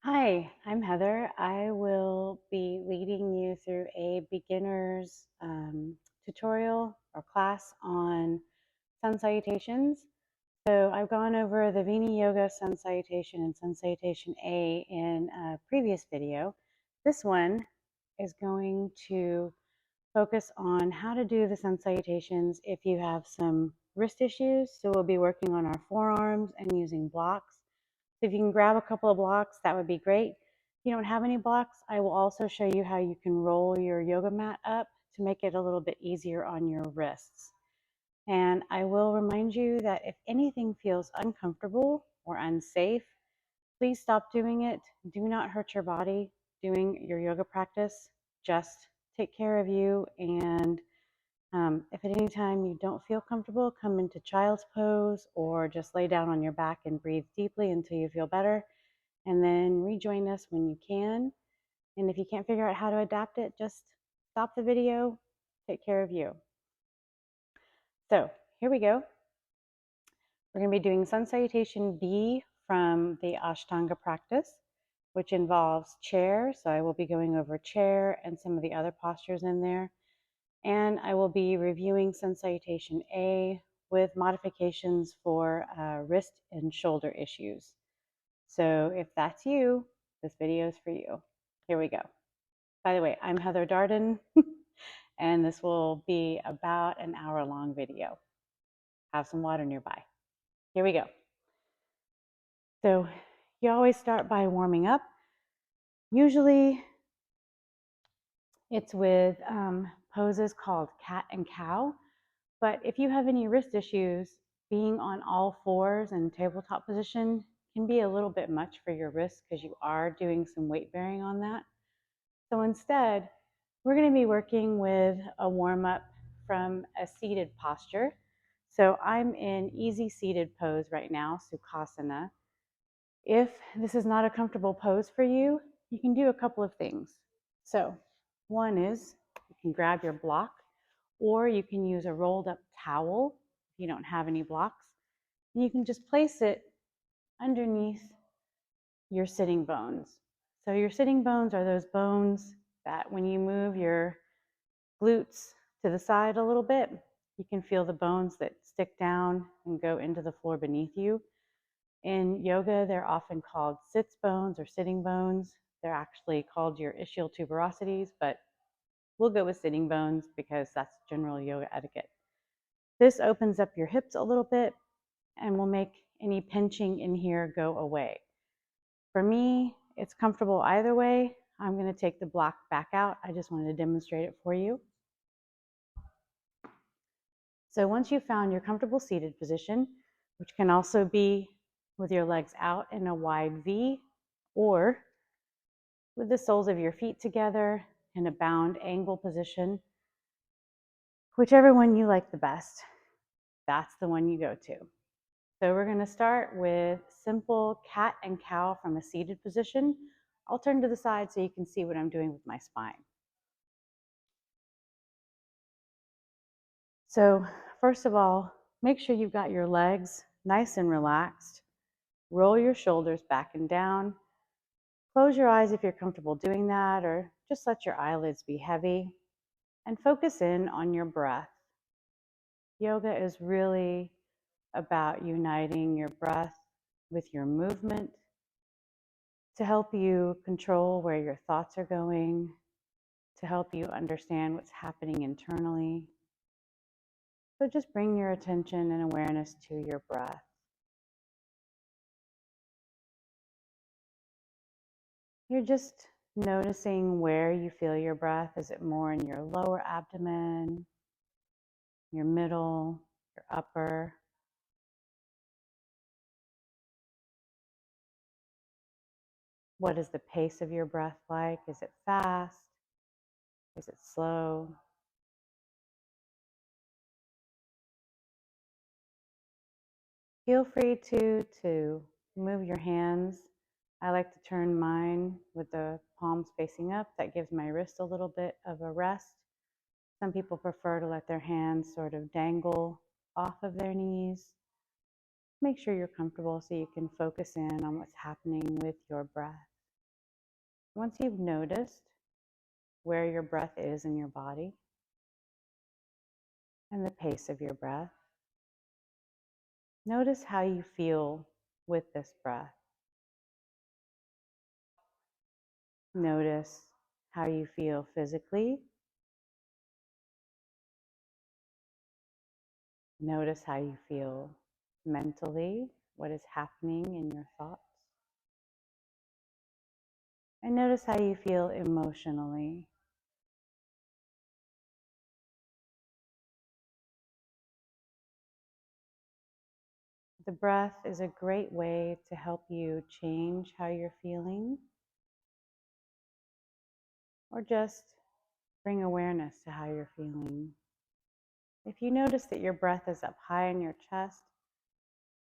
Hi, I'm Heather. I will be leading you through a beginner's tutorial or class on Sun Salutations. So I've gone over the Vini Yoga Sun Salutation and Sun Salutation A in a previous video. This one is going to focus on how to do the Sun Salutations if you have some wrist issues. So we'll be working on our forearms and using blocks. So if you can grab a couple of blocks, that would be great. If you don't have any blocks, I will also show you how you can roll your yoga mat up to make it a little bit easier on your wrists. And I will remind you that if anything feels uncomfortable or unsafe, please stop doing it. Do not hurt your body doing your yoga practice. Just take care of you. And if at any time you don't feel comfortable, come into child's pose or just lay down on your back and breathe deeply until you feel better. And then rejoin us when you can. And if you can't figure out how to adapt it, just stop the video, take care of you. So here we go. We're going to be doing Sun Salutation B from the Ashtanga practice, which involves chair. So I will be going over chair and some of the other postures in there. And I will be reviewing Sun Salutation A with modifications for wrist and shoulder issues. So if that's you, this video is for you. Here we go. By the way, I'm Heather Darden, and this will be about an hour-long video. Have some water nearby. Here we go. So you always start by warming up. Usually it's with poses called cat and cow, but if you have any wrist issues, being on all fours and tabletop position can be a little bit much for your wrists because you are doing some weight bearing on that. So instead, we're going to be working with a warm-up from a seated posture. So I'm in easy seated pose right now, Sukhasana. If this is not a comfortable pose for you, you can do a couple of things. So one is you can grab your block, or you can use a rolled up towel if you don't have any blocks. And you can just place it underneath your sitting bones. So your sitting bones are those bones that when you move your glutes to the side a little bit, you can feel the bones that stick down and go into the floor beneath you. In yoga, they're often called sits bones or sitting bones. They're actually called your ischial tuberosities, but we'll go with sitting bones because that's general yoga etiquette. This opens up your hips a little bit and will make any pinching in here go away. For me, it's comfortable either way. I'm going to take the block back out. I just wanted to demonstrate it for you. So once you've found your comfortable seated position, which can also be with your legs out in a wide V, or with the soles of your feet together in a bound angle position, whichever one you like the best, that's the one you go to. So we're going to start with simple cat and cow from a seated position. I'll turn to the side so you can see what I'm doing with my spine. So first of all, make sure you've got your legs nice and relaxed. Roll your shoulders back and down. Close your eyes if you're comfortable doing that, or just let your eyelids be heavy. And focus in on your breath. Yoga is really about uniting your breath with your movement to help you control where your thoughts are going, to help you understand what's happening internally. So just bring your attention and awareness to your breath. You're just noticing where you feel your breath. Is it more in your lower abdomen, your middle, your upper? What is the pace of your breath like? Is it fast? Is it slow? Feel free to move your hands. I like to turn mine with the palms facing up. That gives my wrist a little bit of a rest. Some people prefer to let their hands sort of dangle off of their knees. Make sure you're comfortable so you can focus in on what's happening with your breath. Once you've noticed where your breath is in your body and the pace of your breath, notice how you feel with this breath. Notice how you feel physically. Notice how you feel mentally, what is happening in your thoughts. And notice how you feel emotionally. The breath is a great way to help you change how you're feeling, or just bring awareness to how you're feeling. If you notice that your breath is up high in your chest,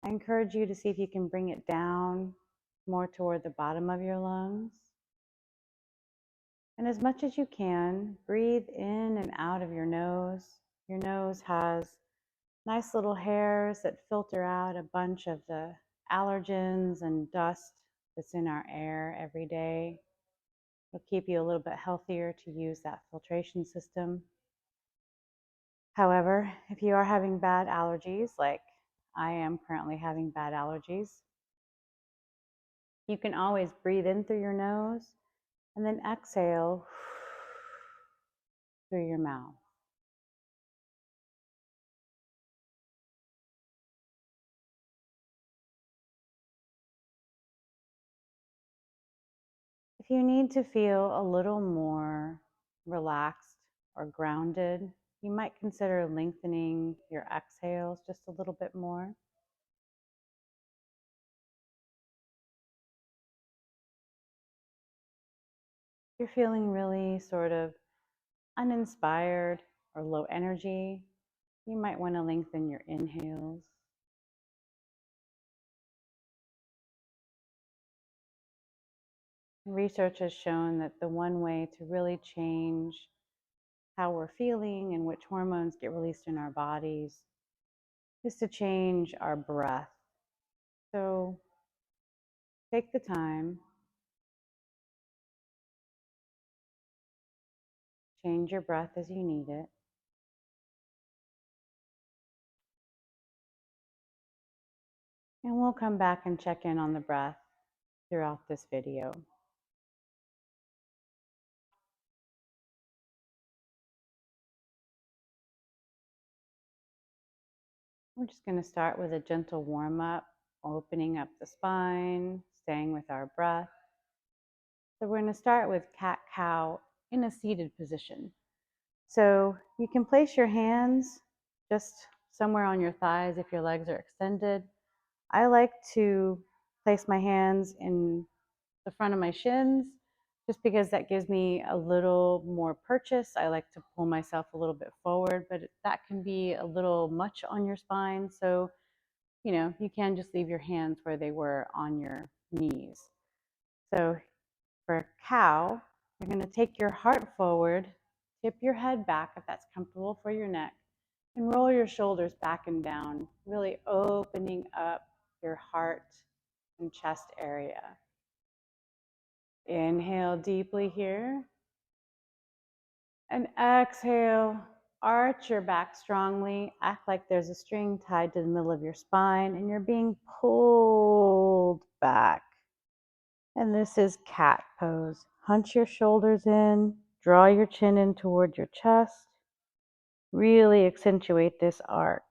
I encourage you to see if you can bring it down more toward the bottom of your lungs. And as much as you can, breathe in and out of your nose. Your nose has nice little hairs that filter out a bunch of the allergens and dust that's in our air every day. It'll keep you a little bit healthier to use that filtration system. However, if you are having bad allergies, like I am currently having bad allergies, you can always breathe in through your nose and then exhale through your mouth. If you need to feel a little more relaxed or grounded, you might consider lengthening your exhales just a little bit more. If you're feeling really sort of uninspired or low energy, you might want to lengthen your inhales. Research has shown that the one way to really change how we're feeling and which hormones get released in our bodies is to change our breath. So take the time, change your breath as you need it. And we'll come back and check in on the breath throughout this video. We're just going to start with a gentle warm-up, opening up the spine, staying with our breath. So we're going to start with cat-cow in a seated position. So you can place your hands just somewhere on your thighs if your legs are extended. I like to place my hands in the front of my shins just because that gives me a little more purchase. I like to pull myself a little bit forward, but that can be a little much on your spine. So, you can just leave your hands where they were on your knees. So for a cow, you're going to take your heart forward, tip your head back if that's comfortable for your neck, and roll your shoulders back and down, really opening up your heart and chest area. Inhale deeply here. And exhale, arch your back strongly. Act like there's a string tied to the middle of your spine and you're being pulled back. And this is cat pose. Hunch your shoulders in, draw your chin in toward your chest. Really accentuate this arc.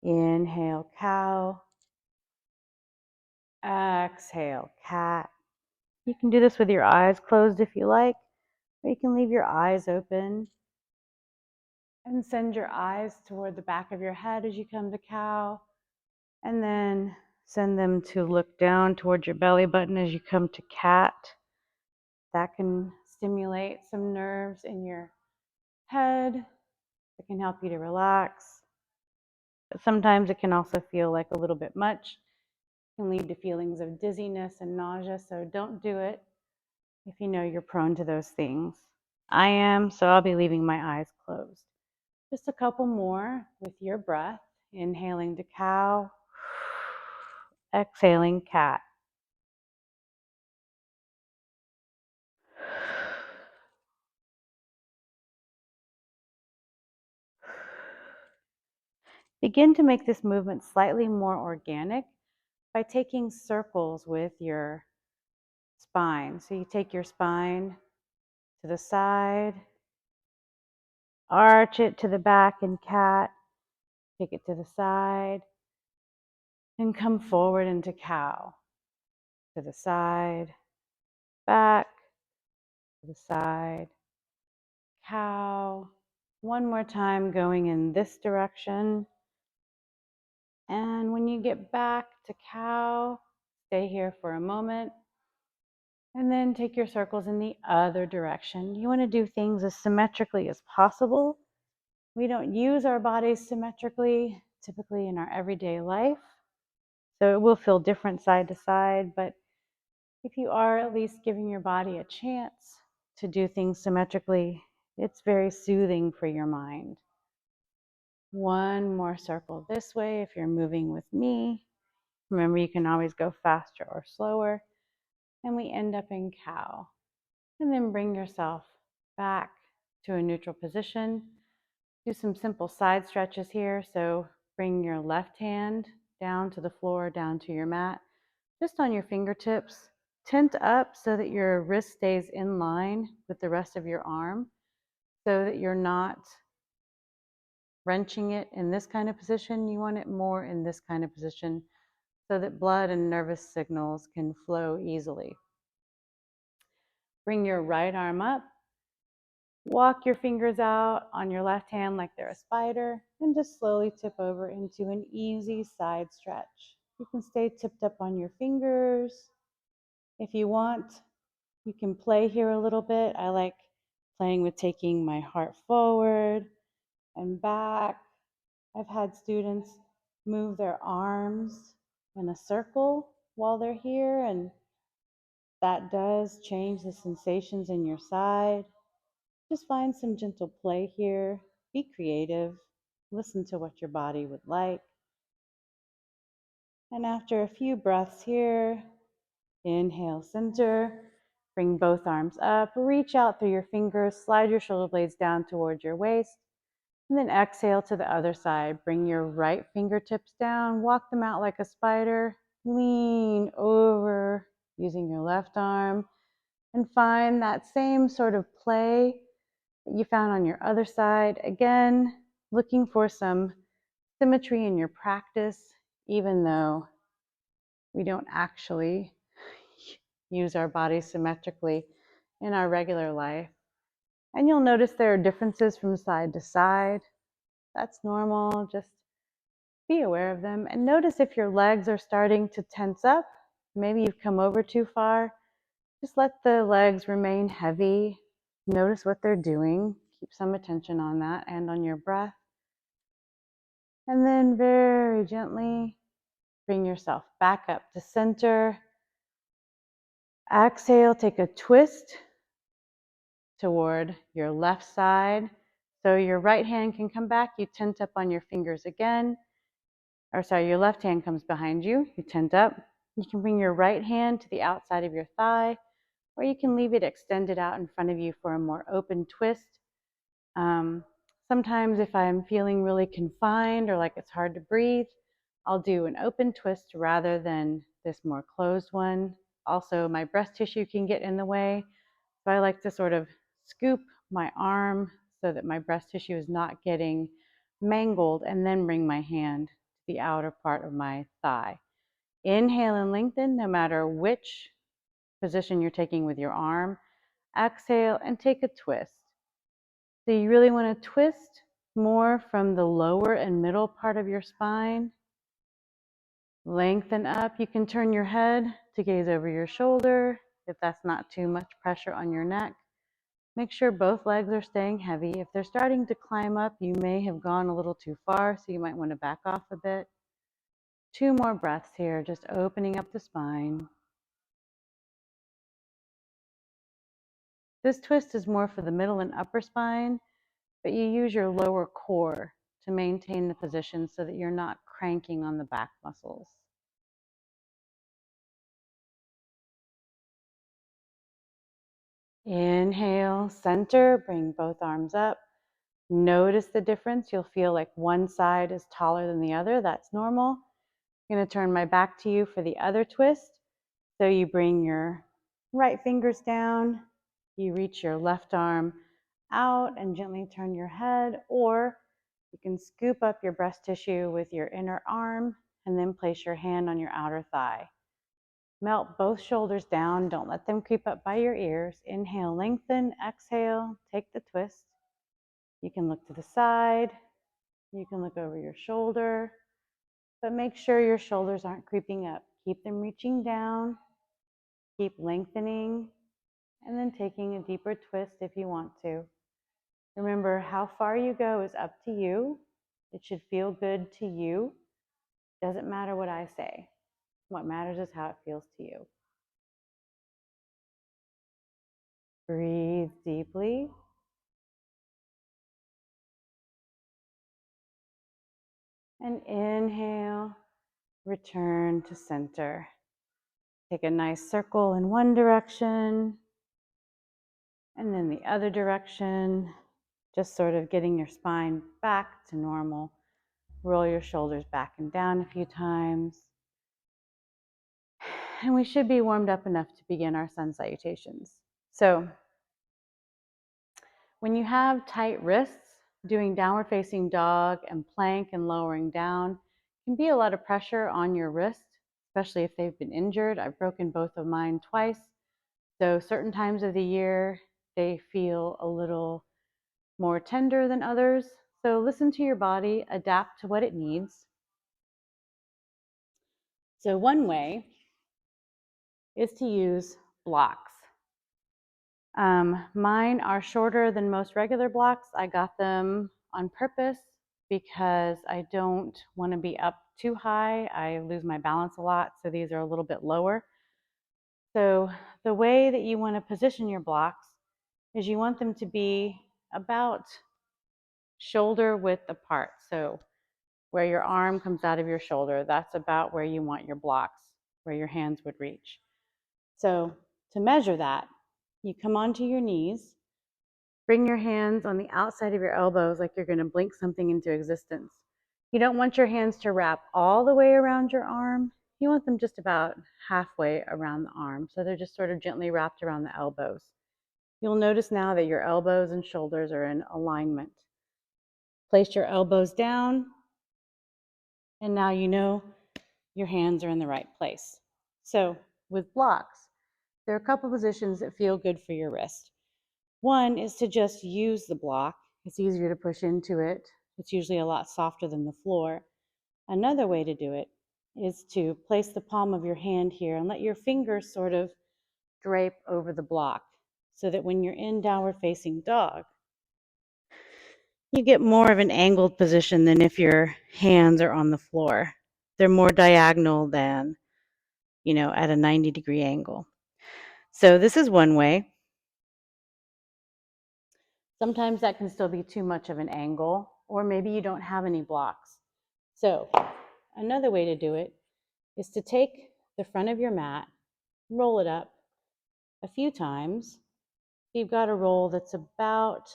Inhale, cow. Exhale, cat. You can do this with your eyes closed if you like, or you can leave your eyes open and send your eyes toward the back of your head as you come to cow, and then send them to look down toward your belly button as you come to cat. That can stimulate some nerves in your head. It can help you to relax. But sometimes it can also feel like a little bit much. It can lead to feelings of dizziness and nausea, so don't do it if you know you're prone to those things. I am, so I'll be leaving my eyes closed. Just a couple more with your breath. Inhaling to cow, exhaling cat. Begin to make this movement slightly more organic by taking circles with your spine. So you take your spine to the side, arch it to the back in cat, take it to the side, and come forward into cow. To the side, back, to the side, cow. One more time going in this direction. And when you get back to cow, stay here for a moment. And then take your circles in the other direction. You want to do things as symmetrically as possible. We don't use our bodies symmetrically, typically in our everyday life. So it will feel different side to side, but if you are at least giving your body a chance to do things symmetrically, it's very soothing for your mind. One more circle this way if you're moving with me. Remember, you can always go faster or slower. And we end up in cow. And then bring yourself back to a neutral position. Do some simple side stretches here. So bring your left hand down to the floor, down to your mat, just on your fingertips. Tent up so that your wrist stays in line with the rest of your arm, so that you're not wrenching it in this kind of position. You want it more in this kind of position so that blood and nervous signals can flow easily. Bring your right arm up. Walk your fingers out on your left hand like they're a spider, and just slowly tip over into an easy side stretch. You can stay tipped up on your fingers. If you want, you can play here a little bit. I like playing with taking my heart forward and back. I've had students move their arms in a circle while they're here, and that does change the sensations in your side. Just find some gentle play here. Be creative. Listen to what your body would like. And after a few breaths here, inhale, center. Bring both arms up. Reach out through your fingers. Slide your shoulder blades down towards your waist. And then exhale to the other side. Bring your right fingertips down. Walk them out like a spider. Lean over using your left arm. And find that same sort of play that you found on your other side. Again, looking for some symmetry in your practice, even though we don't actually use our bodies symmetrically in our regular life. And you'll notice there are differences from side to side. That's normal. Just be aware of them. And notice if your legs are starting to tense up. Maybe you've come over too far. Just let the legs remain heavy. Notice what they're doing. Keep some attention on that and on your breath. And then very gently bring yourself back up to center. Exhale, take a twist toward your left side. So your right hand can come back. You tent up on your fingers again. Your left hand comes behind you. You tent up. You can bring your right hand to the outside of your thigh, or you can leave it extended out in front of you for a more open twist. Sometimes if I'm feeling really confined or like it's hard to breathe, I'll do an open twist rather than this more closed one. Also, my breast tissue can get in the way, so I like to sort of scoop my arm so that my breast tissue is not getting mangled, and then bring my hand to the outer part of my thigh. Inhale and lengthen no matter which position you're taking with your arm. Exhale and take a twist. So you really want to twist more from the lower and middle part of your spine. Lengthen up. You can turn your head to gaze over your shoulder if that's not too much pressure on your neck. Make sure both legs are staying heavy. If they're starting to climb up, you may have gone a little too far, so you might want to back off a bit. 2 more breaths here, just opening up the spine. This twist is more for the middle and upper spine, but you use your lower core to maintain the position so that you're not cranking on the back muscles. Inhale, center, bring both arms up. Notice the difference. You'll feel like one side is taller than the other. That's normal. I'm going to turn my back to you for the other twist. So you bring your right fingers down, you reach your left arm out and gently turn your head, or you can scoop up your breast tissue with your inner arm and then place your hand on your outer thigh. Melt both shoulders down. Don't let them creep up by your ears. Inhale, lengthen. Exhale, take the twist. You can look to the side. You can look over your shoulder, but make sure your shoulders aren't creeping up. Keep them reaching down. Keep lengthening and then taking a deeper twist if you want to. Remember, how far you go is up to you. It should feel good to you. Doesn't matter what I say. What matters is how it feels to you. Breathe deeply. And inhale, return to center. Take a nice circle in one direction and then the other direction, just sort of getting your spine back to normal. Roll your shoulders back and down a few times. And we should be warmed up enough to begin our sun salutations. So when you have tight wrists, doing downward facing dog and plank and lowering down can be a lot of pressure on your wrist, especially if they've been injured. I've broken both of mine twice. So certain times of the year, they feel a little more tender than others. So listen to your body, adapt to what it needs. So one way is to use blocks. Mine are shorter than most regular blocks. I got them on purpose because I don't want to be up too high. I lose my balance a lot, so these are a little bit lower. So the way that you want to position your blocks is you want them to be about shoulder width apart. So where your arm comes out of your shoulder, that's about where you want your blocks, where your hands would reach. So to measure that, you come onto your knees, bring your hands on the outside of your elbows like you're going to blink something into existence. You don't want your hands to wrap all the way around your arm. You want them just about halfway around the arm. So they're just sort of gently wrapped around the elbows. You'll notice now that your elbows and shoulders are in alignment. Place your elbows down, and now you know your hands are in the right place. So with blocks, there are a couple positions that feel good for your wrist. One is to just use the block. It's easier to push into it. It's usually a lot softer than the floor. Another way to do it is to place the palm of your hand here and let your fingers sort of drape over the block so that when you're in downward facing dog, you get more of an angled position than if your hands are on the floor. They're more diagonal than, at a 90-degree angle. So this is one way. Sometimes that can still be too much of an angle, or maybe you don't have any blocks. So another way to do it is to take the front of your mat, roll it up a few times. You've got a roll that's about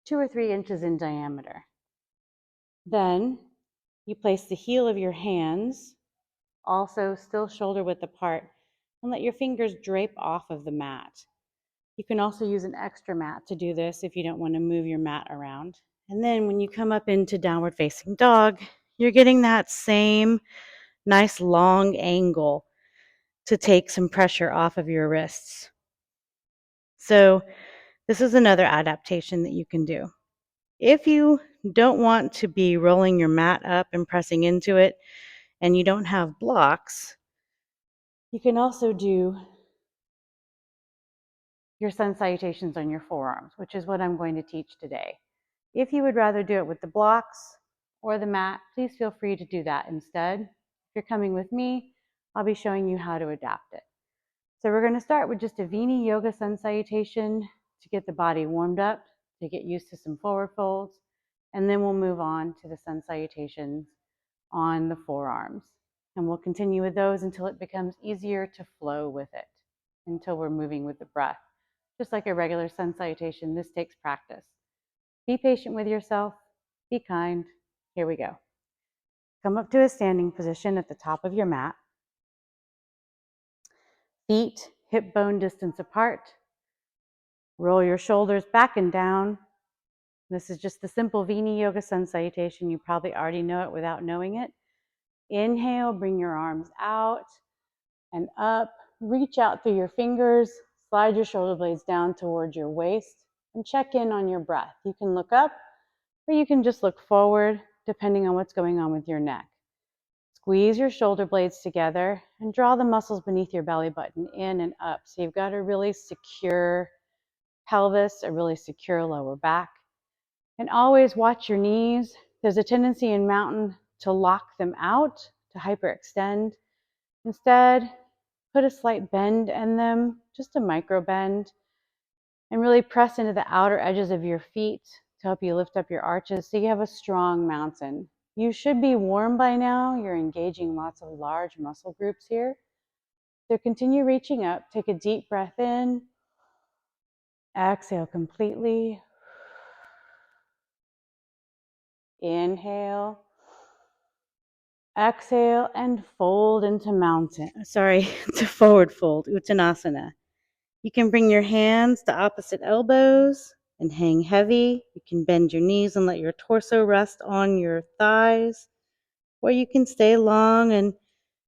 2 or 3 inches in diameter. Then you place the heel of your hands, also still shoulder width apart, and let your fingers drape off of the mat. You can also use an extra mat to do this if you don't want to move your mat around. And then when you come up into downward facing dog, you're getting that same nice long angle to take some pressure off of your wrists. So this is another adaptation that you can do. If you don't want to be rolling your mat up and pressing into it, and you don't have blocks, you can also do your sun salutations on your forearms, which is what I'm going to teach today. If you would rather do it with the blocks or the mat, please feel free to do that instead. If you're coming with me, I'll be showing you how to adapt it. So we're going to start with just a Vini Yoga sun salutation to get the body warmed up, to get used to some forward folds, and then we'll move on to the sun salutations on the forearms. And we'll continue with those until it becomes easier to flow with it, until we're moving with the breath. Just like a regular sun salutation, this takes practice. Be patient with yourself. Be kind. Here we go. Come up to a standing position at the top of your mat. Feet hip bone distance apart. Roll your shoulders back and down. This is just the simple Vini Yoga Sun Salutation. You probably already know it without knowing it. Inhale, bring your arms out and up. Reach out through your fingers. Slide your shoulder blades down towards your waist and check in on your breath. You can look up or you can just look forward depending on what's going on with your neck. Squeeze your shoulder blades together and draw the muscles beneath your belly button in and up. So you've got a really secure pelvis, a really secure lower back. And always watch your knees. There's a tendency in mountain to lock them out, to hyperextend. Instead, put a slight bend in them, just a micro bend, and really press into the outer edges of your feet to help you lift up your arches so you have a strong mountain. You should be warm by now. You're engaging lots of large muscle groups here. So continue reaching up. Take a deep breath in. Exhale completely. Inhale. Exhale and fold into to forward fold, Uttanasana. You can bring your hands to opposite elbows and hang heavy. You can bend your knees and let your torso rest on your thighs. Or you can stay long and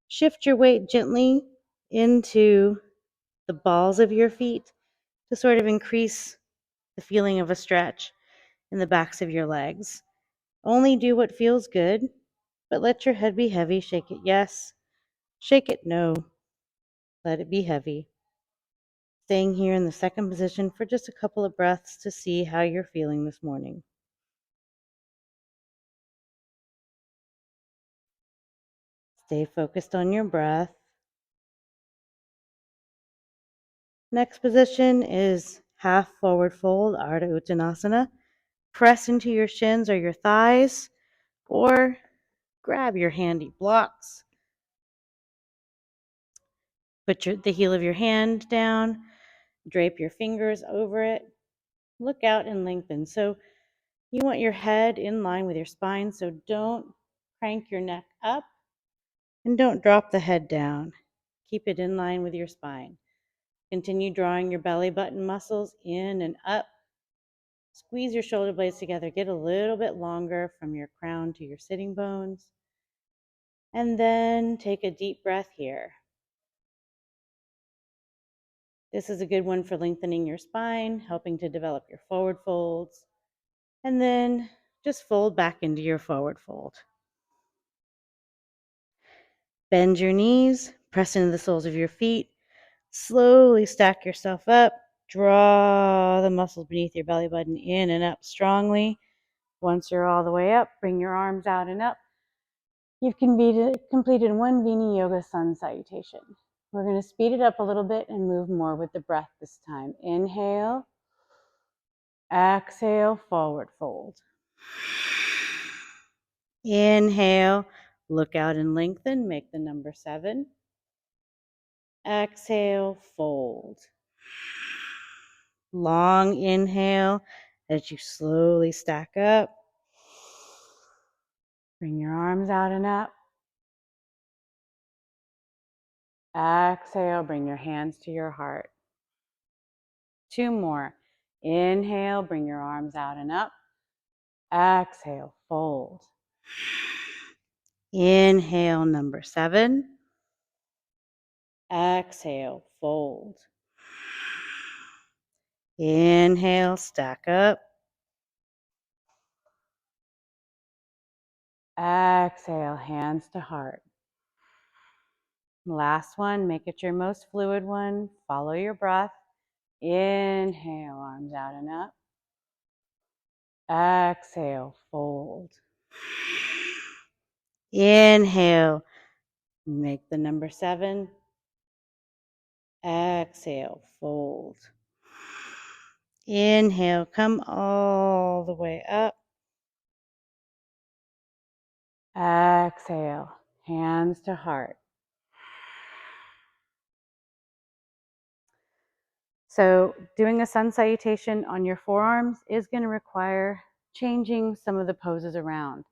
shift your weight gently into the balls of your feet to sort of increase the feeling of a stretch in the backs of your legs. Only do what feels good, but let your head be heavy. Shake it yes, shake it no. Let it be heavy. Staying here in the second position for just a couple of breaths to see how you're feeling this morning. Stay focused on your breath. Next position is half forward fold, Ardha Uttanasana. Press into your shins or your thighs, or grab your handy blocks. Put the heel of your hand down, drape your fingers over it, look out and lengthen. So you want your head in line with your spine, so don't crank your neck up and don't drop the head down. Keep it in line with your spine. Continue drawing your belly button muscles in and up. Squeeze your shoulder blades together. Get a little bit longer from your crown to your sitting bones. And then take a deep breath here. This is a good one for lengthening your spine, helping to develop your forward folds. And then just fold back into your forward fold. Bend your knees, press into the soles of your feet. Slowly stack yourself up. Draw the muscles beneath your belly button in and up strongly. Once you're all the way up, bring your arms out and up. You've completed one Vini Yoga Sun Salutation. We're going to speed it up a little bit and move more with the breath this time. Inhale. Exhale, forward fold. Inhale, look out and lengthen, make the number 7. Exhale, fold. Long inhale as you slowly stack up. Bring your arms out and up. Exhale, bring your hands to your heart. 2 more. Inhale, bring your arms out and up. Exhale, fold. Inhale, number 7. Exhale, fold. Inhale, stack up. Exhale, hands to heart. Last one, make it your most fluid one. Follow your breath. Inhale, arms out and up. Exhale, fold. Inhale, make the number 7. Exhale, fold. Inhale, come all the way up. Exhale, hands to heart. So doing a sun salutation on your forearms is going to require changing some of the poses around.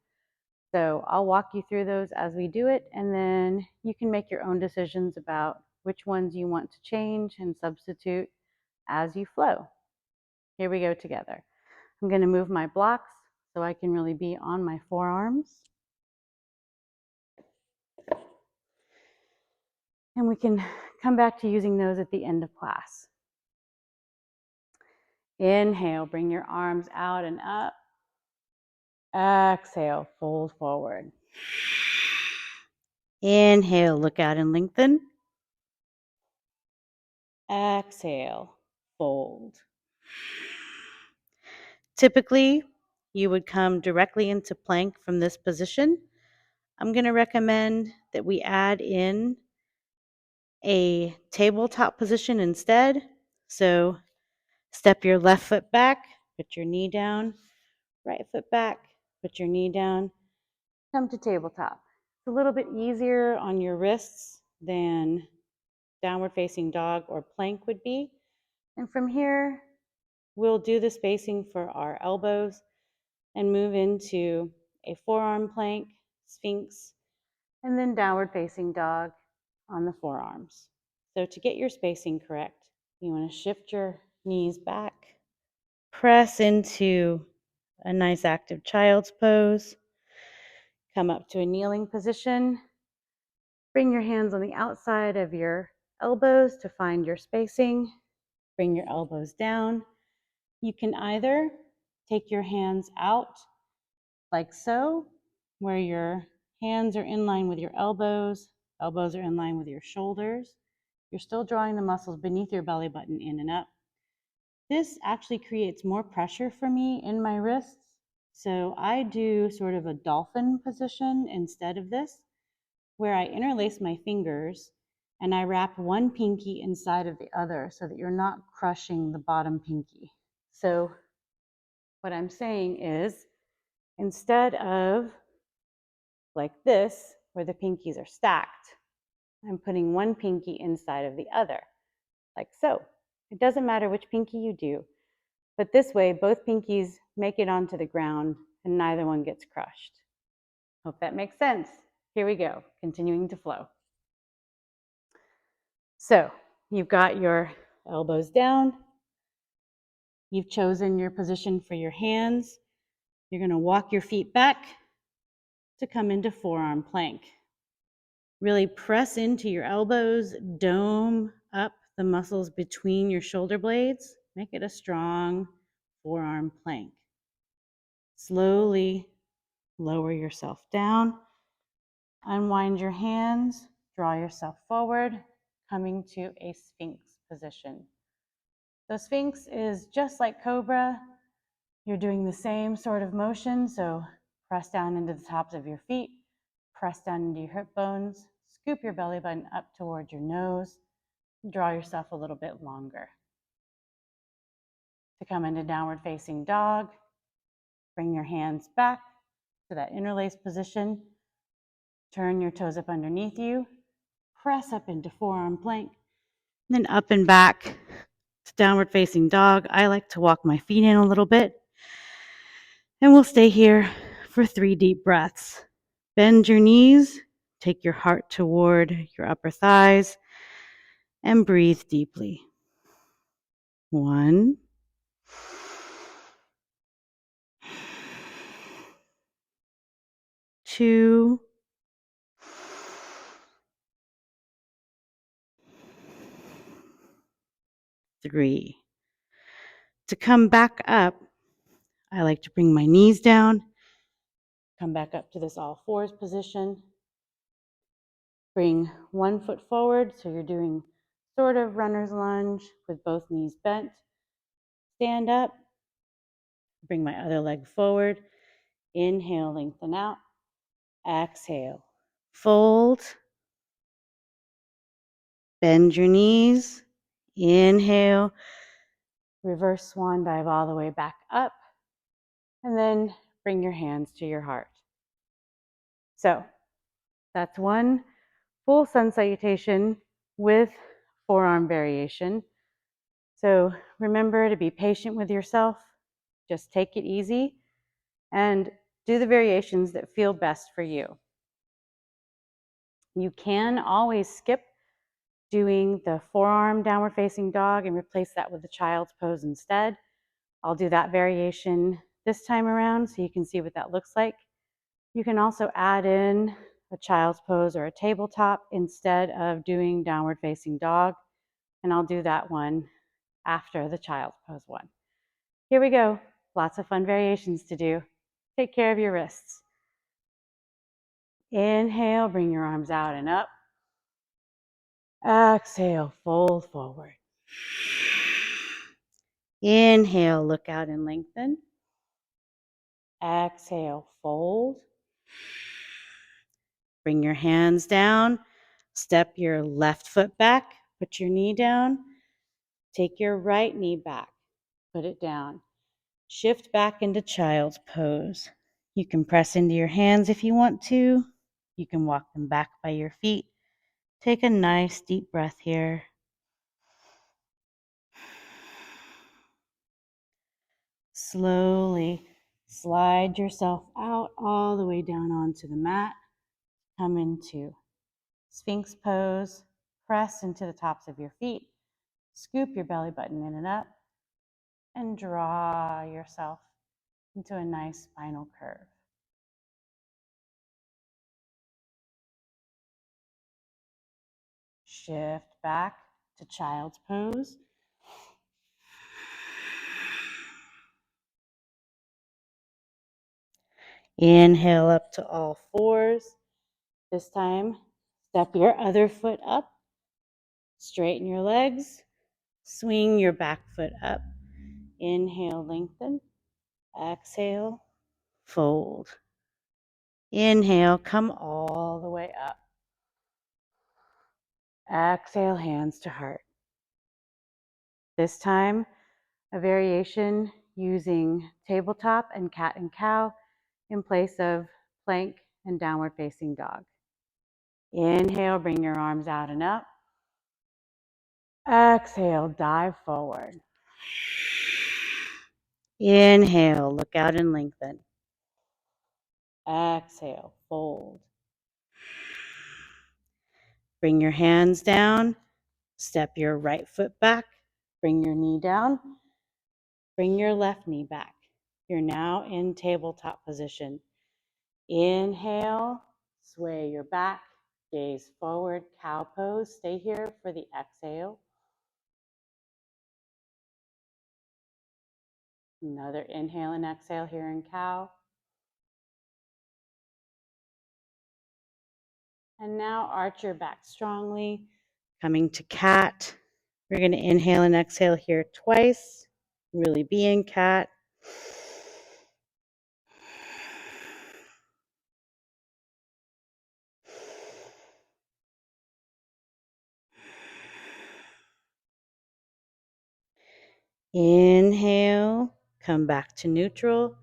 So I'll walk you through those as we do it, and then you can make your own decisions about which ones you want to change and substitute as you flow. Here we go together. I'm going to move my blocks so I can really be on my forearms. And we can come back to using those at the end of class. Inhale, bring your arms out and up. Exhale, fold forward. Inhale, look out and lengthen. Exhale, fold. Typically, you would come directly into plank from this position. I'm going to recommend that we add in a tabletop position instead. So step your left foot back, put your knee down, right foot back, put your knee down, come to tabletop. It's a little bit easier on your wrists than downward facing dog or plank would be. And from here, we'll do the spacing for our elbows and move into a forearm plank, sphinx, and then downward facing dog on the forearms. So to get your spacing correct, you want to shift your knees back, press into a nice active child's pose, come up to a kneeling position, bring your hands on the outside of your elbows to find your spacing, bring your elbows down. You can either take your hands out like so, where your hands are in line with your elbows are in line with your shoulders. You're still drawing the muscles beneath your belly button in and up. This actually creates more pressure for me in my wrists, so I do sort of a dolphin position instead of this, where I interlace my fingers and I wrap one pinky inside of the other so that you're not crushing the bottom pinky. So what I'm saying is, instead of like this, where the pinkies are stacked, I'm putting one pinky inside of the other, like so. It doesn't matter which pinky you do, but this way both pinkies make it onto the ground and neither one gets crushed. Hope that makes sense. Here we go, continuing to flow. So you've got your elbows down. You've chosen your position for your hands. You're going to walk your feet back to come into forearm plank. Really press into your elbows, dome up the muscles between your shoulder blades. Make it a strong forearm plank. Slowly lower yourself down. Unwind your hands, draw yourself forward, coming to a sphinx position. The sphinx is just like cobra. You're doing the same sort of motion, so press down into the tops of your feet, press down into your hip bones, scoop your belly button up towards your nose, and draw yourself a little bit longer. To come into downward facing dog, bring your hands back to that interlaced position, turn your toes up underneath you, press up into forearm plank, then up and back to downward facing dog. I like to walk my feet in a little bit. And we'll stay here for 3 deep breaths. Bend your knees, take your heart toward your upper thighs, and breathe deeply. 1, 2, 3. To come back up, I like to bring my knees down, come back up to this all fours position. Bring one foot forward, so you're doing sort of runner's lunge with both knees bent. Stand up, bring my other leg forward. Inhale, lengthen out. Exhale, fold. Bend your knees. Inhale, reverse swan dive all the way back up. And then bring your hands to your heart. So that's one full sun salutation with forearm variation. So remember to be patient with yourself. Just take it easy. and do the variations that feel best for you. You can always skip doing the forearm downward facing dog and replace that with the child's pose instead. I'll do that variation this time around so you can see what that looks like. You can also add in a child's pose or a tabletop instead of doing downward facing dog, and I'll do that one after the child's pose one. Here we go. Lots of fun variations to do. Take care of your wrists. Inhale, bring your arms out and up. Exhale, fold forward. Inhale, look out and lengthen. Exhale, fold. Bring your hands down. Step your left foot back. Put your knee down. Take your right knee back. Put it down. Shift back into child's pose. You can press into your hands if you want to. You can walk them back by your feet. Take a nice deep breath here. Slowly slide yourself out all the way down onto the mat. Come into Sphinx pose. Press into the tops of your feet. Scoop your belly button in and up. And draw yourself into a nice spinal curve. Shift back to child's pose. Inhale up to all fours. This time, step your other foot up. Straighten your legs. Swing your back foot up. Inhale, lengthen. Exhale, fold. Inhale, come all the way up. Exhale, hands to heart. This time, a variation using tabletop and cat and cow in place of plank and downward facing dog. Inhale, bring your arms out and up. Exhale, dive forward. Inhale, look out and lengthen. Exhale, fold. Bring your hands down. Step your right foot back. Bring your knee down. Bring your left knee back. You're now in tabletop position. Inhale, sway your back, gaze forward, cow pose. Stay here for the exhale. Another inhale and exhale here in cow. And now arch your back strongly, coming to cat. We're going to inhale and exhale here twice. Really be in cat. Inhale, come back to neutral.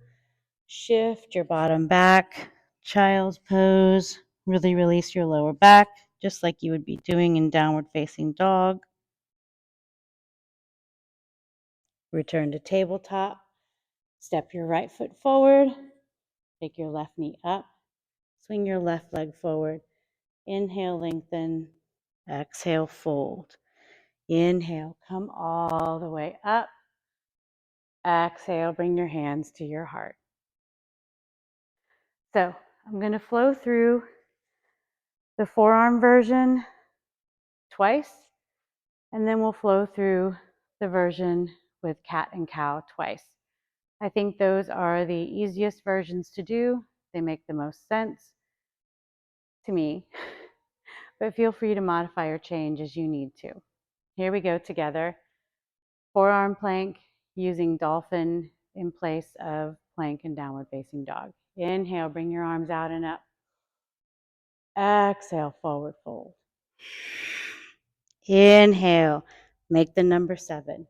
Shift your bottom back, child's pose. Really release your lower back, just like you would be doing in downward facing dog. Return to tabletop. Step your right foot forward. Take your left knee up. Swing your left leg forward. Inhale, lengthen. Exhale, fold. Inhale, come all the way up. Exhale, bring your hands to your heart. So I'm going to flow through the forearm version twice, and then we'll flow through the version with cat and cow twice. I think those are the easiest versions to do. They make the most sense to me, but feel free to modify or change as you need to. Here we go together. Forearm plank using dolphin in place of plank and downward facing dog. Inhale, bring your arms out and up. Exhale, forward fold. Inhale, make the number 7.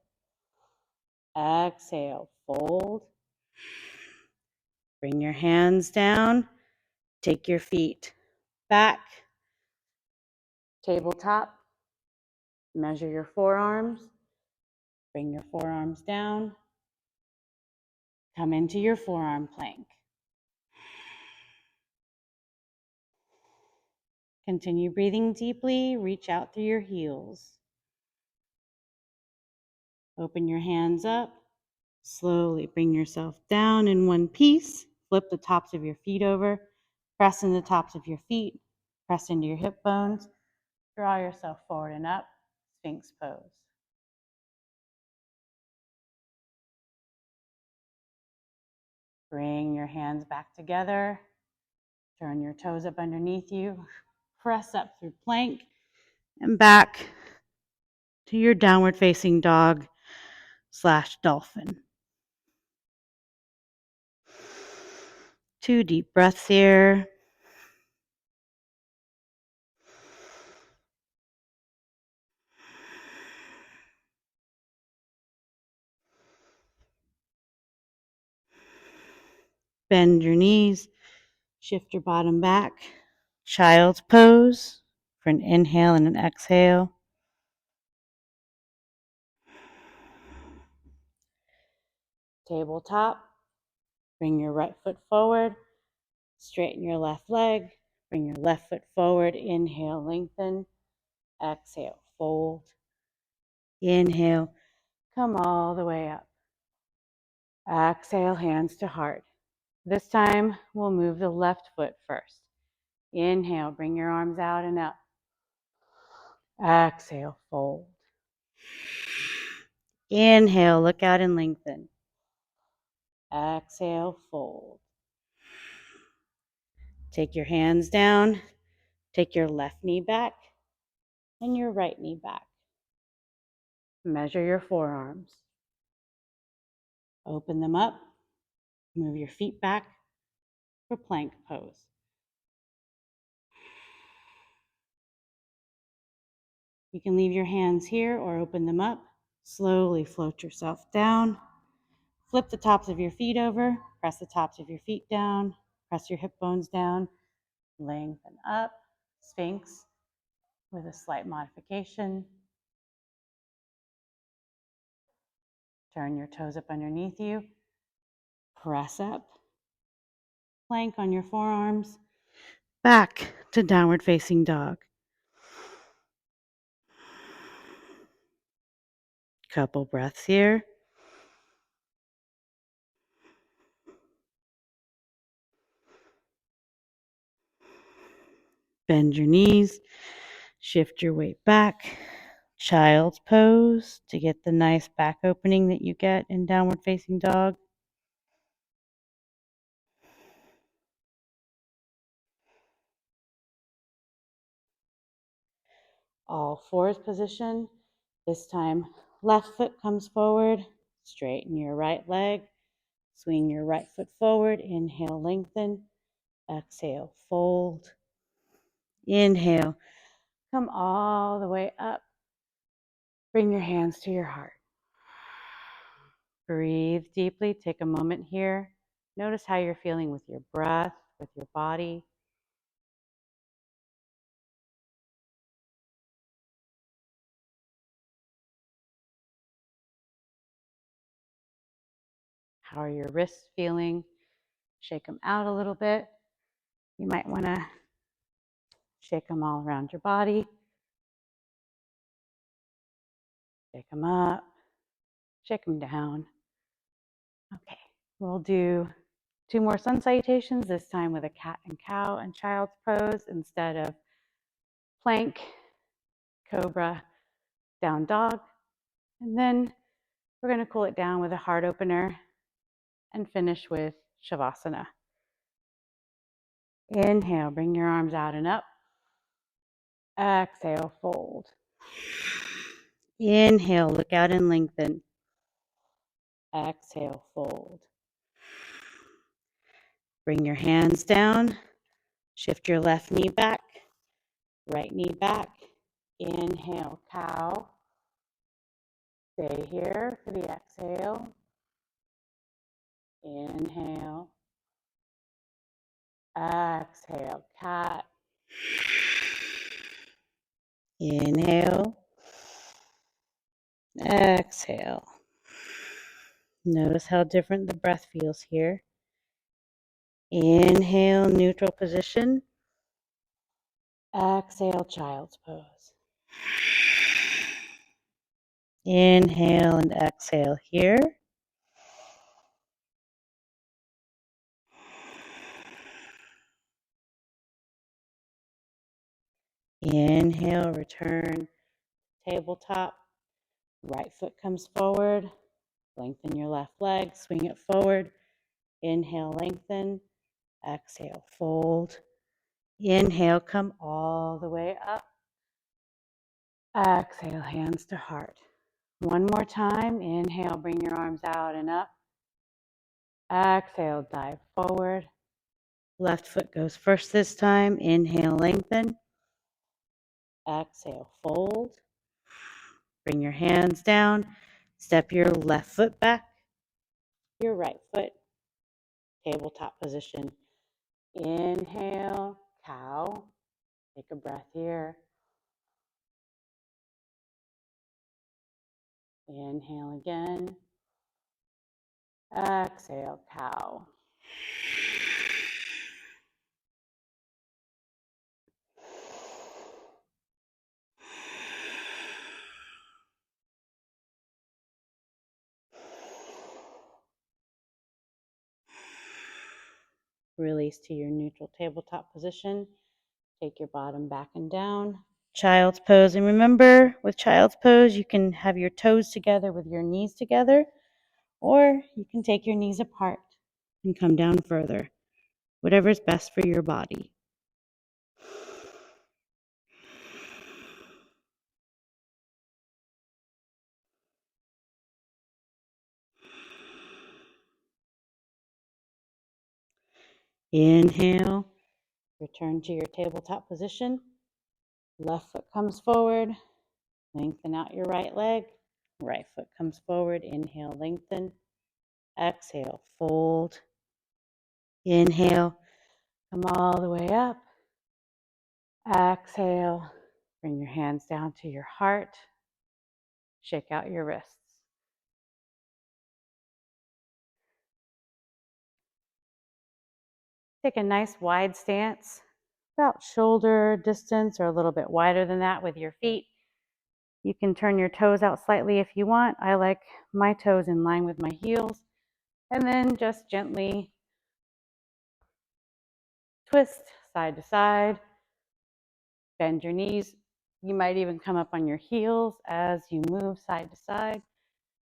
Exhale, fold. Bring your hands down. Take your feet back. Tabletop. Measure your forearms. Bring your forearms down. Come into your forearm plank. Continue breathing deeply. Reach out through your heels. Open your hands up. Slowly bring yourself down in one piece. Flip the tops of your feet over. Press in the tops of your feet. Press into your hip bones. Draw yourself forward and up. Sphinx pose. Bring your hands back together. Turn your toes up underneath you. Press up through plank and back to your downward facing dog / dolphin. 2 deep breaths here. Bend your knees. Shift your bottom back. Child's pose for an inhale and an exhale. Tabletop. Bring your right foot forward. Straighten your left leg. Bring your left foot forward. Inhale, lengthen. Exhale, fold. Inhale, come all the way up. Exhale, hands to heart. This time, we'll move the left foot first. Inhale, bring your arms out and up. Exhale, fold. Inhale, look out and lengthen. Exhale, fold. Take your hands down. Take your left knee back and your right knee back. Measure your forearms. Open them up. Move your feet back for plank pose. You can leave your hands here or open them up. Slowly float yourself down. Flip the tops of your feet over. Press the tops of your feet down. Press your hip bones down. Lengthen up. Sphinx with a slight modification. Turn your toes up underneath you. Press up. Plank on your forearms. Back to downward facing dog. Couple breaths here. Bend your knees. Shift your weight back. Child's pose to get the nice back opening that you get in downward facing dog. All fours position. This time, left foot comes forward. Straighten your right leg. Swing your right foot forward. Inhale, lengthen. Exhale, fold. Inhale, come all the way up. Bring your hands to your heart. Breathe deeply. Take a moment here. Notice how you're feeling with your breath, with your body. How are your wrists feeling? Shake them out a little bit. You might want to shake them all around your body. Shake them up. Shake them down. Okay, we'll do 2 more sun salutations, this time with a cat and cow and child's pose instead of plank, cobra, down dog. And then we're going to cool it down with a heart opener and finish with shavasana. Inhale, bring your arms out and up. Exhale, fold. Inhale, look out and lengthen. Exhale, fold. Bring your hands down. Shift your left knee back, right knee back. Inhale, cow. Stay here for the exhale. Inhale. Exhale, cat. Inhale. Exhale. Notice how different the breath feels here. Inhale, neutral position. Exhale, child's pose. Inhale and exhale here. Inhale, return, tabletop. Right foot comes forward. Lengthen your left leg, swing it forward. Inhale, lengthen. Exhale, fold. Inhale, come all the way up. Exhale, hands to heart. One more time. Inhale, bring your arms out and up. Exhale, dive forward. Left foot goes first this time. Inhale, lengthen. Exhale, fold. Bring your hands down. Step your left foot back. Your right foot, tabletop position. Inhale, cow. Take a breath here. Inhale again. Exhale, cow. Release to your neutral tabletop position. Take your bottom back and down. Child's pose. And remember, with child's pose, you can have your toes together with your knees together, or you can take your knees apart and come down further. Whatever's best for your body. Inhale, return to your tabletop position. Left foot comes forward. Lengthen out your right leg. Right foot comes forward. Inhale, lengthen. Exhale, fold. Inhale, come all the way up. Exhale, bring your hands down to your heart. Shake out your wrists. Take a nice wide stance, about shoulder distance or a little bit wider than that with your feet. You can turn your toes out slightly if you want. I like my toes in line with my heels. And then just gently twist side to side. Bend your knees. You might even come up on your heels as you move side to side.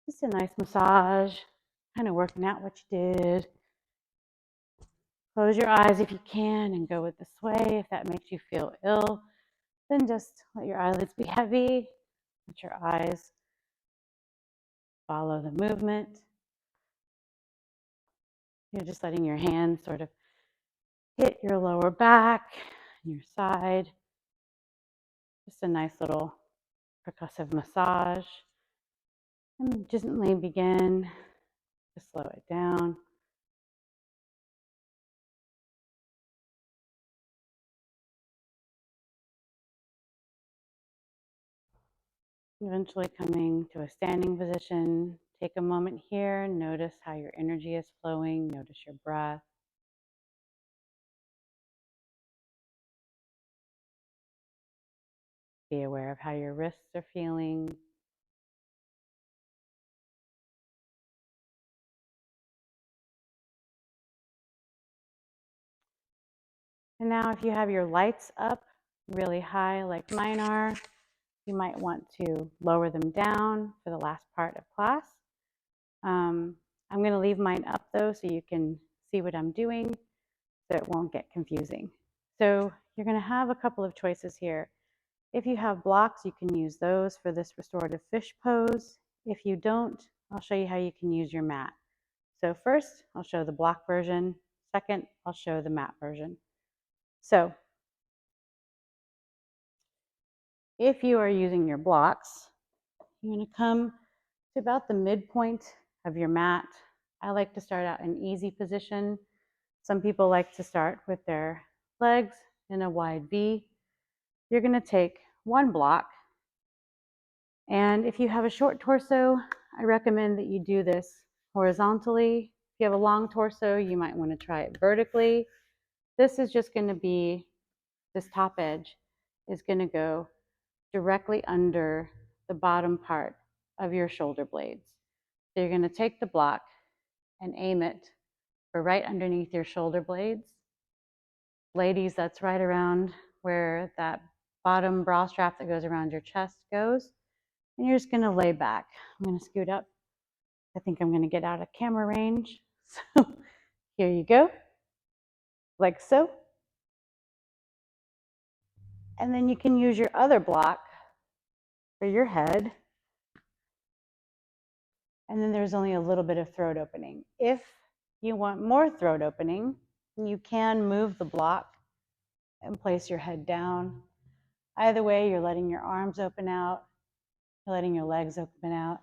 Just a nice massage, kind of working out what you did. Close your eyes if you can and go with the sway. If that makes you feel ill, then just let your eyelids be heavy. Let your eyes follow the movement. You're just letting your hands sort of hit your lower back, your side. Just a nice little percussive massage. And gently begin to slow it down. Eventually coming to a standing position. Take a moment here. Notice how your energy is flowing. Notice your breath. Be aware of how your wrists are feeling. And now if you have your lights up really high like mine are, you might want to lower them down for the last part of class. I'm going to leave mine up though so you can see what I'm doing so it won't get confusing. So you're going to have a couple of choices here. If you have blocks, you can use those for this restorative fish pose. If you don't, I'll show you how you can use your mat. So first, I'll show the block version. Second, I'll show the mat version. So if you are using your blocks, you're going to come to about the midpoint of your mat. I like to start out in easy position. Some people like to start with their legs in a wide V. You're going to take one block, and if you have a short torso, I recommend that you do this horizontally. If you have a long torso, you might want to try it vertically. This is just going to be this top edge. is going to go directly under the bottom part of your shoulder blades. So you're going to take the block and aim it for right underneath your shoulder blades. Ladies, that's right around where that bottom bra strap that goes around your chest goes. And you're just going to lay back. I'm going to scoot up. I think I'm going to get out of camera range. So here you go, like so. And then you can use your other block for your head. And then there's only a little bit of throat opening. If you want more throat opening, you can move the block and place your head down. Either way, you're letting your arms open out, you're letting your legs open out.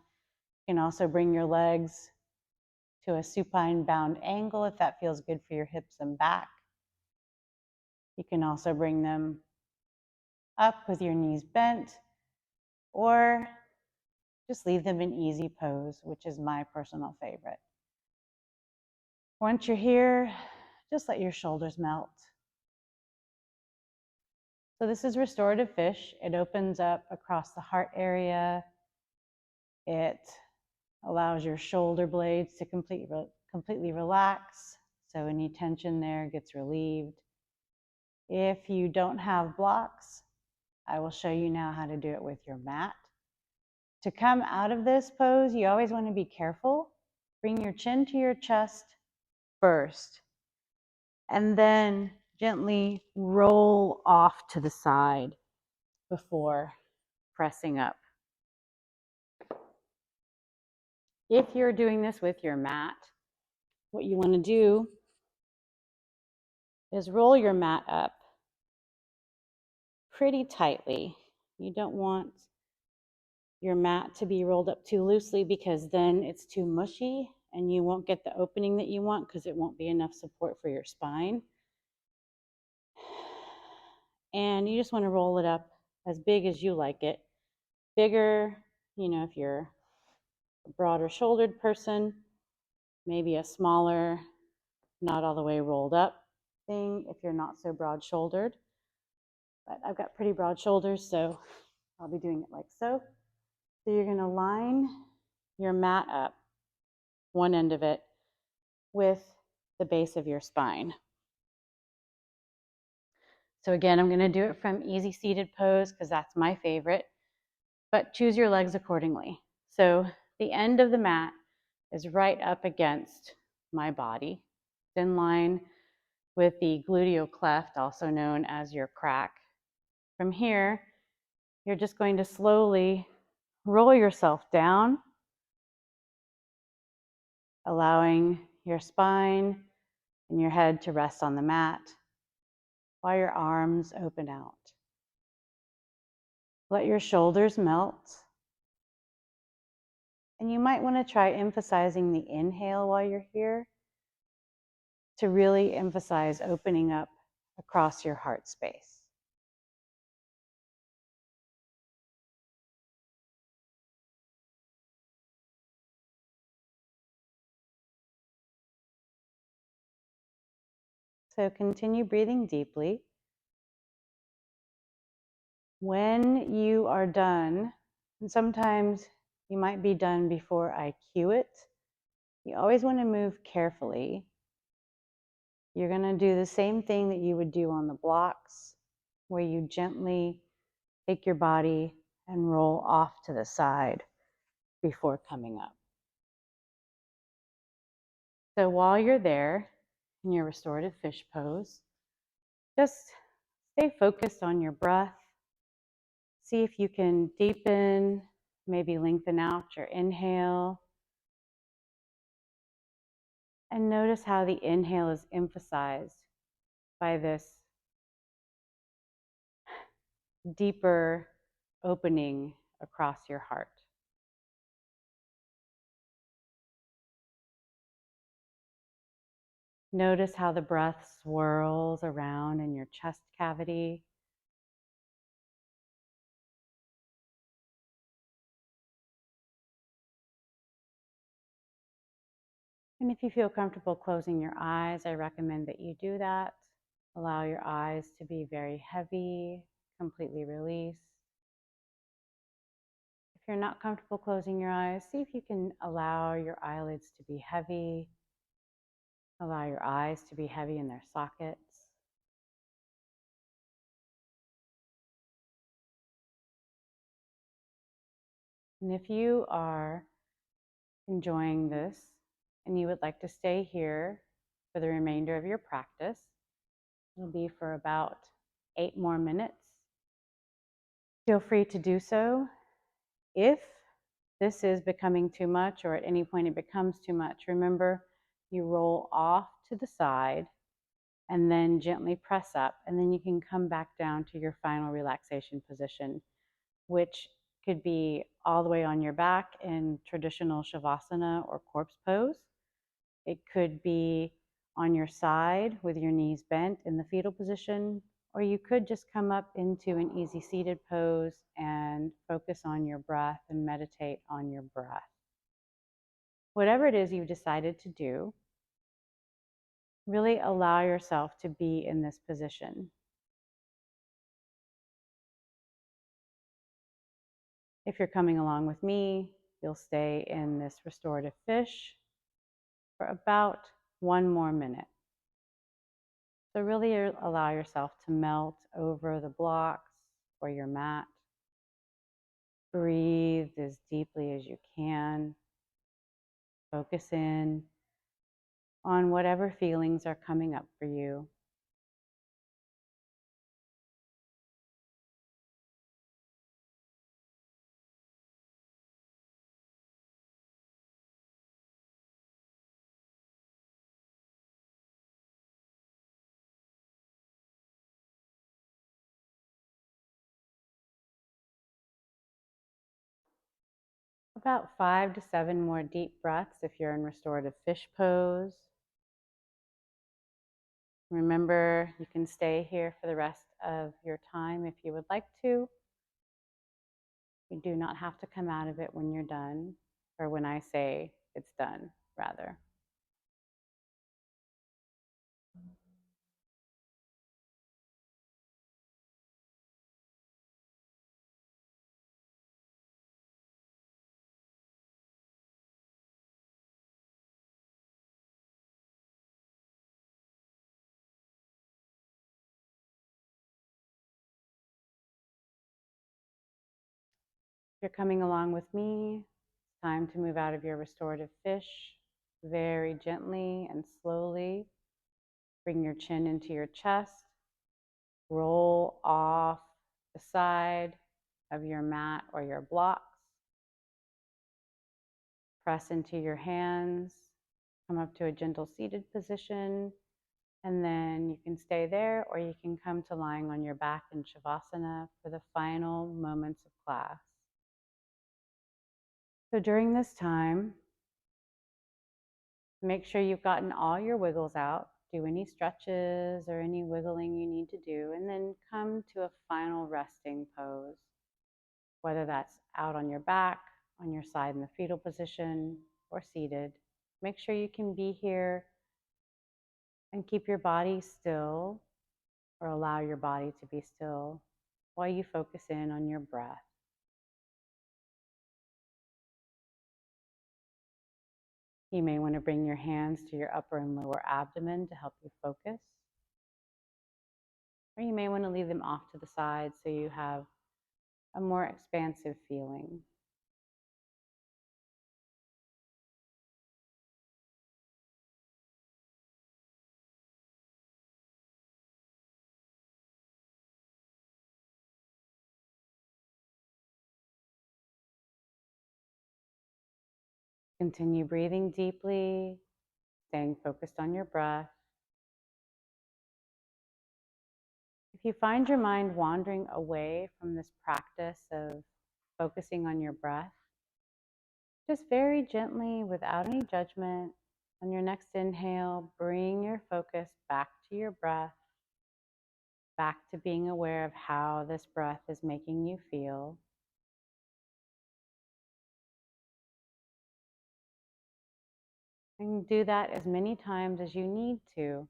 You can also bring your legs to a supine bound angle if that feels good for your hips and back. You can also bring them up with your knees bent, or just leave them in easy pose, which is my personal favorite. Once you're here, just let your shoulders melt. So this is restorative fish. It opens up across the heart area. It allows your shoulder blades to completely relax, so any tension there gets relieved. If you don't have blocks, I will show you now how to do it with your mat. To come out of this pose, you always want to be careful. Bring your chin to your chest first, and then gently roll off to the side before pressing up. If you're doing this with your mat, what you want to do is roll your mat up pretty tightly. You don't want your mat to be rolled up too loosely, because then it's too mushy and you won't get the opening that you want, because it won't be enough support for your spine. And you just want to roll it up as big as you like it. Bigger, if you're a broader shouldered person, maybe a smaller, not all the way rolled up thing if you're not so broad shouldered. But I've got pretty broad shoulders, so I'll be doing it like so. So you're going to line your mat up, one end of it, with the base of your spine. So again, I'm going to do it from easy seated pose because that's my favorite, but choose your legs accordingly. So the end of the mat is right up against my body, in line with the gluteal cleft, also known as your crack. From here, you're just going to slowly roll yourself down, allowing your spine and your head to rest on the mat while your arms open out. Let your shoulders melt. And you might want to try emphasizing the inhale while you're here to really emphasize opening up across your heart space. So continue breathing deeply. When you are done, and sometimes you might be done before I cue it, you always want to move carefully. You're going to do the same thing that you would do on the blocks, where you gently take your body and roll off to the side before coming up. So while you're there in your restorative fish pose, just stay focused on your breath. See if you can deepen, maybe lengthen out your inhale. And notice how the inhale is emphasized by this deeper opening across your heart. Notice how the breath swirls around in your chest cavity. And if you feel comfortable closing your eyes, I recommend that you do that. Allow your eyes to be very heavy, completely released. If you're not comfortable closing your eyes, see if you can allow your eyelids to be heavy, allow your eyes to be heavy in their sockets. And if you are enjoying this and you would like to stay here for the remainder of your practice, it'll be for about 8 more minutes. Feel free to do so. If this is becoming too much or at any point it becomes too much, remember you roll off to the side and then gently press up, and then you can come back down to your final relaxation position, which could be all the way on your back in traditional Shavasana or corpse pose. It could be on your side with your knees bent in the fetal position, or you could just come up into an easy seated pose and focus on your breath and meditate on your breath. Whatever it is you've decided to do, really allow yourself to be in this position. If you're coming along with me, you'll stay in this restorative fish for about 1 more minute. So really allow yourself to melt over the blocks or your mat. Breathe as deeply as you can. Focus in on whatever feelings are coming up for you. About 5 to 7 more deep breaths if you're in restorative fish pose. Remember, you can stay here for the rest of your time if you would like to. You do not have to come out of it when you're done, or when I say it's done, rather. If you're coming along with me, it's time to move out of your restorative fish very gently and slowly. Bring your chin into your chest. Roll off the side of your mat or your blocks. Press into your hands. Come up to a gentle seated position. And then you can stay there, or you can come to lying on your back in Shavasana for the final moments of class. So during this time, make sure you've gotten all your wiggles out. Do any stretches or any wiggling you need to do, and then come to a final resting pose, whether that's out on your back, on your side in the fetal position, or seated. Make sure you can be here and keep your body still, or allow your body to be still while you focus in on your breath. You may want to bring your hands to your upper and lower abdomen to help you focus. Or you may want to leave them off to the side so you have a more expansive feeling. Continue breathing deeply, staying focused on your breath. If you find your mind wandering away from this practice of focusing on your breath, just very gently, without any judgment, on your next inhale, bring your focus back to your breath, back to being aware of how this breath is making you feel. And do that as many times as you need to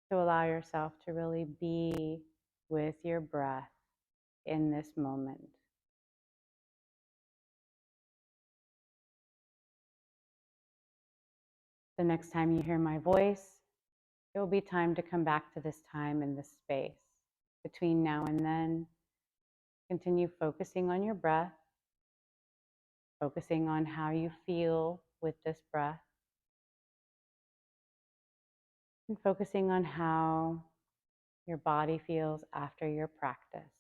allow yourself to really be with your breath. in this moment. The next time you hear my voice, it will be time to come back to this time and this space. Between now and then, continue focusing on your breath, focusing on how you feel with this breath, and focusing on how your body feels after your practice.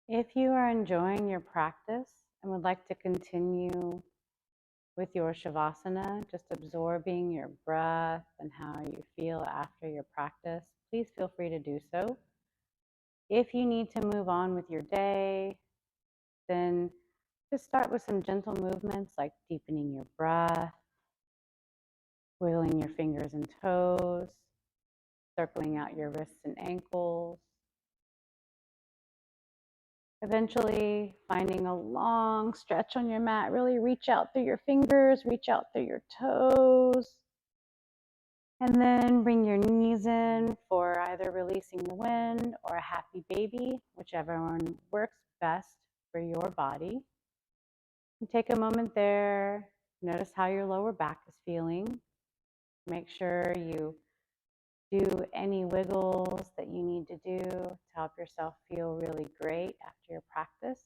If you are enjoying your practice and would like to continue with your Shavasana, just absorbing your breath and how you feel after your practice, please feel free to do so. If you need to move on with your day, then just start with some gentle movements like deepening your breath, wiggling your fingers and toes, circling out your wrists and ankles. Eventually, finding a long stretch on your mat, really reach out through your fingers, reach out through your toes. And then bring your knees in for either releasing the wind or a happy baby, whichever one works best for your body. And take a moment there. Notice how your lower back is feeling. Make sure you do any wiggles that you need to do to help yourself feel really great after your practice.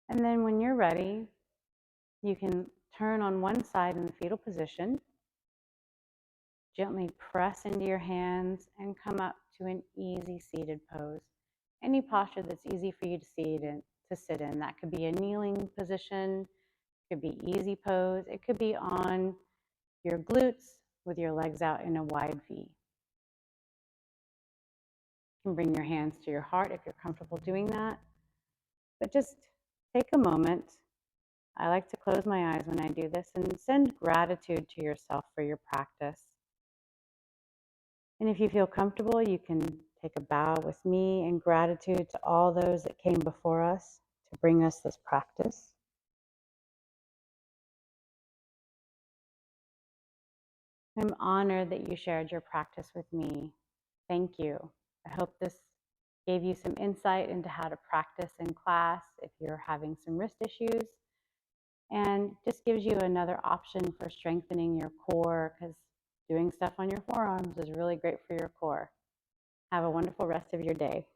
And then when you're ready, you can turn on one side in the fetal position. Gently press into your hands and come up to an easy seated pose. Any posture that's easy for you to sit in. That could be a kneeling position, could be easy pose. It could be on your glutes with your legs out in a wide V. You can bring your hands to your heart if you're comfortable doing that. But just take a moment. I like to close my eyes when I do this and send gratitude to yourself for your practice. And if you feel comfortable, you can take a bow with me in gratitude to all those that came before us to bring us this practice. I'm honored that you shared your practice with me. Thank you. I hope this gave you some insight into how to practice in class if you're having some wrist issues. and just gives you another option for strengthening your core because doing stuff on your forearms is really great for your core. Have a wonderful rest of your day.